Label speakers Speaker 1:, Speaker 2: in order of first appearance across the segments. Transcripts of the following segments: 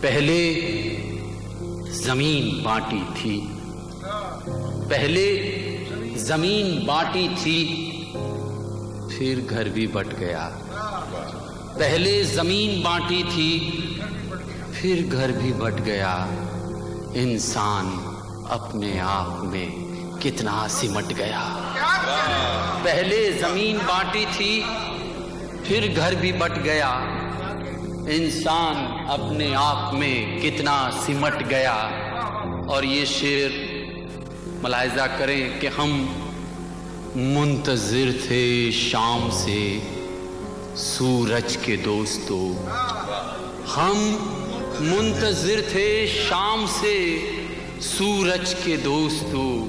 Speaker 1: پہلے زمین بانٹی تھی، پہلے زمین بانٹی تھی، پھر گھر بھی بٹ گیا۔ پہلے زمین بانٹی تھی، پھر گھر بھی بٹ گیا۔ انسان اپنے آپ میں کتنا سمٹ گیا۔ پہلے زمین بانٹی تھی، پھر گھر بھی بٹ گیا۔ انسان اپنے آپ میں کتنا سمٹ گیا۔ اور یہ شعر ملاحظہ کریں کہ ہم منتظر تھے شام سے سورج کے دوستو، ہم منتظر تھے شام سے سورج کے دوستو،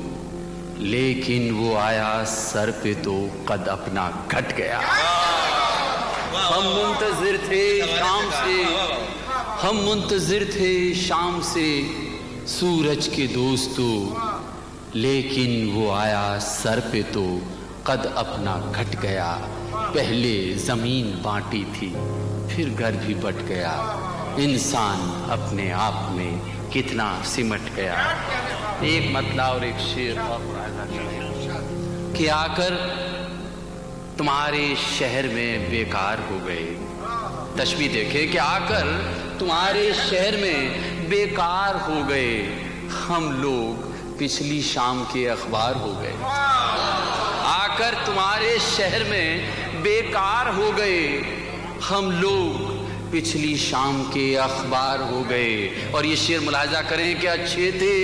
Speaker 1: لیکن وہ آیا سر پہ تو قد اپنا گھٹ گیا۔ ہم منتظر تھے شام سے، ہم منتظر تھے شام سے سورج کے دوستو، لیکن وہ آیا سر پہ تو قد اپنا گھٹ گیا۔ پہلے زمین بانٹی تھی، پھر گھر بھی بٹ گیا۔ انسان اپنے آپ میں کتنا سمٹ گیا۔ ایک مطلع اور ایک شعر اور کہ آ کر تمہارے شہر میں بیکار ہو گئے۔ تشبیہ دیکھے کہ آ کر تمہارے شہر میں بیکار ہو گئے، ہم لوگ پچھلی شام کے اخبار ہو گئے۔ آ کر تمہارے شہر میں بیکار ہو گئے، ہم لوگ پچھلی شام کے اخبار ہو گئے۔ اور یہ شعر ملاحظہ کریں کہ اچھے تھے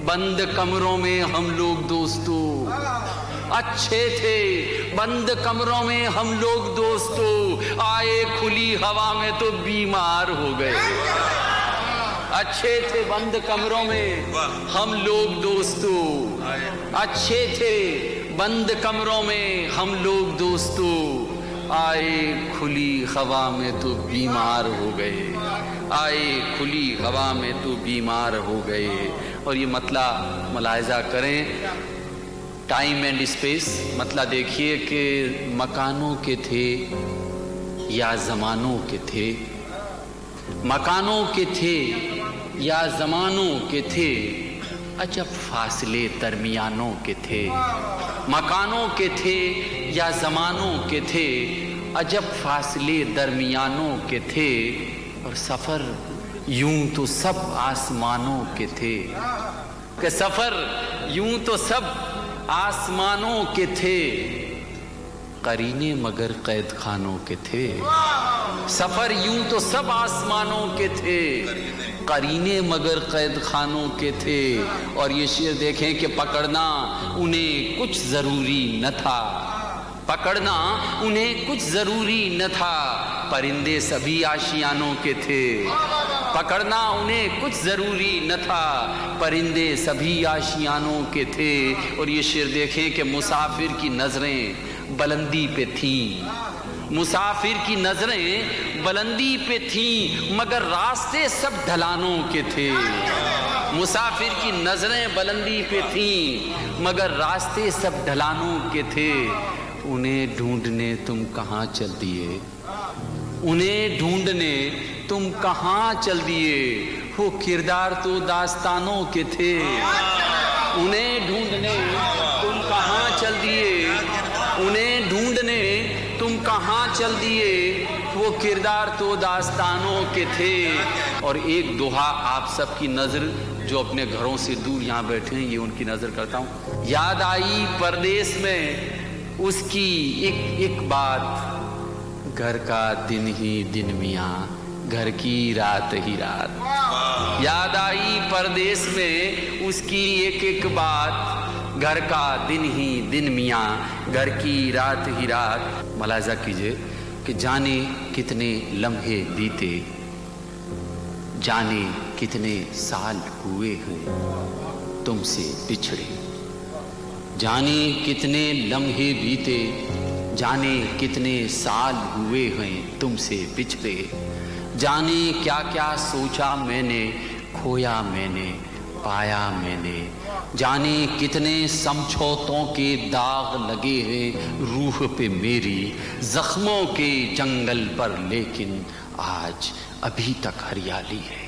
Speaker 1: بند کمروں میں ہم لوگ دوستو، اچھے تھے بند کمروں میں ہم لوگ دوستو، آئے کھلی ہوا میں تو بیمار ہو گئے۔ اچھے تھے بند کمروں میں ہم لوگ دوستو، اچھے تھے بند کمروں میں ہم لوگ دوستو، آئے کھلی ہوا میں تو بیمار ہو گئے، آئے کھلی ہوا میں تو بیمار ہو گئے۔ اور یہ مطلع ملاحظہ کریں، ٹائم اینڈ اسپیس، مطلع دیکھیے کہ مکانوں کے تھے یا زمانوں کے تھے، مکانوں کے تھے یا زمانوں کے تھے، عجب فاصلے درمیانوں کے تھے۔ مکانوں کے تھے یا زمانوں کے تھے، عجب فاصلے درمیانوں کے تھے، اور سفر یوں تو سب آسمانوں کے تھے، کہ سفر یوں تو سب آسمانوں کے تھے، قرینے مگر قید خانوں کے تھے۔ سفر یوں تو سب آسمانوں کے تھے، قرینے مگر قید خانوں کے تھے۔ اور یہ شعر دیکھیں کہ پکڑنا انہیں کچھ ضروری نہ تھا، پکڑنا انہیں کچھ ضروری نہ تھا، پرندے سبھی آشیانوں کے تھے۔ پکڑنا انہیں کچھ ضروری نہ تھا، پرندے سبھی آشیانوں کے تھے۔ اور یہ شعر دیکھیں کہ مسافر کی نظریں بلندی پہ تھیں، مسافر کی نظریں بلندی پہ تھیں، مگر راستے سب ڈھلانوں کے تھے۔ مسافر کی نظریں بلندی پہ تھیں، مگر راستے سب ڈھلانوں کے تھے۔ انہیں ڈھونڈنے تم کہاں چل دیے، انہیں ڈھونڈنے تم کہاں چل دیے، وہ کردار تو داستانوں کے تھے۔ انہیں ڈھونڈنے تم کہاں چل دیے، انہیں ڈھونڈنے تم کہاں چل دیے، وہ کردار تو داستانوں کے تھے۔ اور ایک دوہا آپ سب کی نظر جو اپنے گھروں سے دور یہاں بیٹھے ہیں، یہ ان کی نظر کرتا ہوں۔ یاد آئی پردیس میں اس کی ایک بات، گھر کا دن ہی دن میاں، گھر کی رات ہی رات۔ یاد آئی پردیس میں اس کی ایک بات، گھر کا دن ہی دن میاں، گھر کی رات ہی رات۔ ملاحظہ کیجئے کہ جانے کتنے لمحے بیتے، جانے کتنے سال ہوئے ہیں تم سے بچھڑے، جانے کتنے لمحے بیتے، جانے کتنے سال ہوئے ہیں تم سے بچھڑے، جانے کیا کیا سوچا میں نے، کھویا میں نے، پایا میں نے، جانے کتنے سمجھوتوں کے داغ لگے ہیں روح پہ میری، زخموں کے جنگل پر، لیکن آج ابھی تک ہریالی ہے۔